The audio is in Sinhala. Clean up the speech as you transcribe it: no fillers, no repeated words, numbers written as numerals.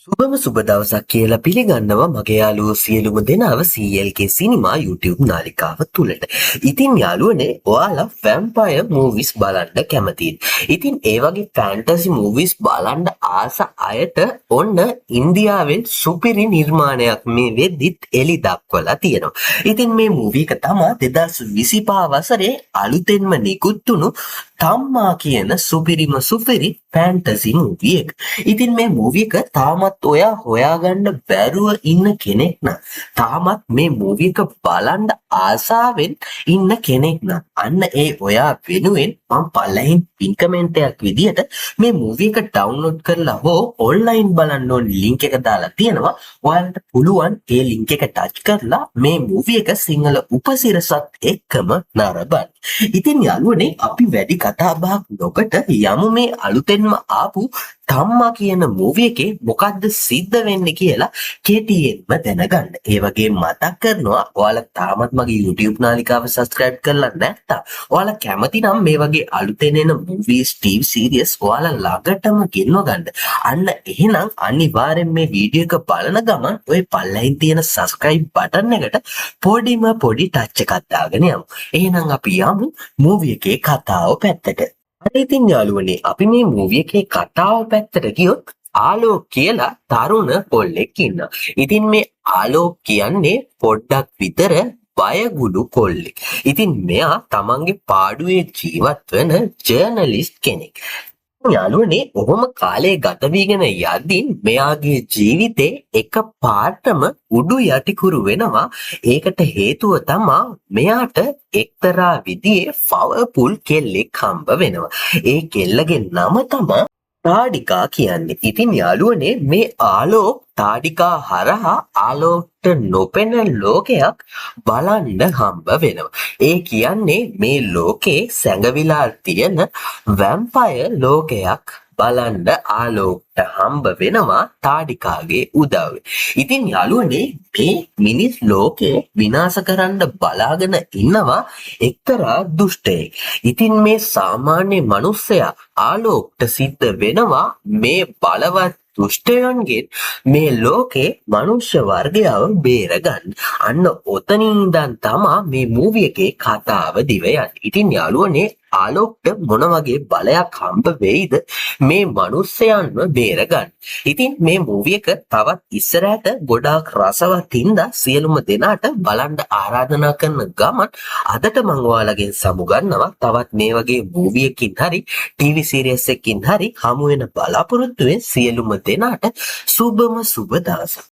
සුබම සුබ දවසක් කියලා පිළිගන්නවා මගේ යාළුවෝ සියලුම දෙනාව CLK සිනිමා YouTube නාලිකාව තුලට. ඉතින් යාළුවනේ ඔයාලා වැම්පයර් මූවිස් බලන්න කැමතිද? ඉතින් ඒ වගේ ෆැන්ටසි මූවිස් බලන්න ආස අයට ඔන්න ඉන්දියාවෙන් සුපිරි නිර්මාණයක් මේ වෙද්දිත් එලි දක්වලා තියෙනවා. ඉතින් මේ මූවි එක තමයි 2025 වසරේ අලුතෙන්ම නිකුත් වුණු තම්මා කියන සුපිරි ෆැන්ටසි මූවි එක. ඉතින් මේ මූවි එක තාමත් ඔයා හොයාගන්න බැරුව ඉන්න කෙනෙක් නම් තාමත් මේ මූවි එක බලන්න ආසාවෙන් ඉන්න කෙනෙක් නම් අන්න ඒ ඔයා වෙනුවෙන් මම පළහින් පින් කමෙන්ට් එකක් විදියට මේ මූවි එක ඩවුන්ලෝඩ් කරලා හෝ ඔන්ලයින් බලන්න ඕන ලින්ක් එක දාලා තියෙනවා. ඔයාලට පුළුවන් ඒ ලින්ක් එක ටච් කරලා මේ මූවි එක සිංහල උපසිරසත් එක්කම නරඹන්න. ඉතින් යාළුවනේ අපි වැඩි කතා බහක් නොකොට යමු මේ අලුතෙන්ම ආපු තම්මා කියන මූවි එකේ මොකද්ද සිද්ධ වෙන්නේ කියලා කෙටියෙන්ම දැනගන්න. ඒ වගේ මතක් කරනවා ඔයාලා තාමත් මගේ YouTube නාලිකාව subscribe කරලා නැත්නම් ඔයාලා කැමති නම් මේ වගේ අලුතෙන් එන movies TV series ඔයාලා ළඟටම ගෙනව ගන්න. අන්න එහෙනම් අනිවාර්යෙන් මේ වීඩියෝ එක බලන ගමන් ඔය පල්ලෙහින් තියෙන subscribe button එකට පොඩි touch එකක් දාගෙන යමු. එහෙනම් අපි යමු මූවි එකේ කතාව පැත්තට. ඉතින් යාළුවනේ අපි මේ මූවි එකේ කතාව පැත්තට ගියොත් ආලෝක් කියලා තරුණ කොල්ලෙක් ඉන්නවා. ඉතින් මේ ආලෝක් කියන්නේ පොඩ්ඩක් විතර බයගුළු කොල්ලෙක්. ඉතින් මෙයා තමන්ගේ පාඩුවේ ජීවත් වෙන ජර්නලිස්ට් කෙනෙක්. යාළුවනේ ඔහොම කාලේ ගත වීගෙන යද්දී මෙයාගේ ජීවිතේ එක පාටම උඩු යටිකුරු වෙනවා. ඒකට හේතුව තමයි මෙයාට එක්තරා විදිහේ පවර්ෆුල් කෙල්ලෙක් හම්බ වෙනවා. ඒ කෙල්ලගේ නම තමයි තාඩිකා කියන්නේ. ඉතින් යාළුවනේ මේ ආලෝක් තාඩිකා හරහා ආලෝක්ට නොපෙනෙන ලෝකයක් බලන්න හම්බ වෙනවා. ඒ කියන්නේ මේ ලෝකේ සැඟවිලා තියෙන වැම්පයර් ලෝකයක් බලන්න ආලෝක්ට හම්බ වෙනවා තාඩිකාගේ උදව්වෙන්. ඉතින් යාළුවනේ මේ මිනිස් ලෝකේ විනාශ කරන්න බලාගෙන ඉන්නවා එක්තරා දුෂ්ටයෙක්. ඉතින් මේ සාමාන්‍ය මිනිස්සයා ආලෝක්ට සිද්ධ වෙනවා මේ බලවත් දුෂ්ටයන්ගෙන් මේ ලෝකේ මනුෂ්‍ය වර්ගයව බේරගන්න. අන්න ඔතනින් ඉඳන් තමයි මේ මූවි එකේ කතාව දිව යන්නේ. ඉතින් යාළුවනේ ආලෝක්ට මොන වගේ බලයක් හම්බ වෙයිද මේ මනුස්සයන්ව බේරගන්න. ඉතින් මේ මූවි එක තවත් ඉස්සරහට ගොඩාක් රසවත් හින්දා සියලුම දෙනාට බලන්න ආරාධනා කරන ගමන් අදට මම ඔයාලගෙන් සමුගන්නවා තවත් මේ වගේ මූවි එකකින් හරි TV series එකකින් හරි හමු වෙන බලාපොරොත්තුවෙන් සියලුම දෙනාට සුබම සුබ දවසක්.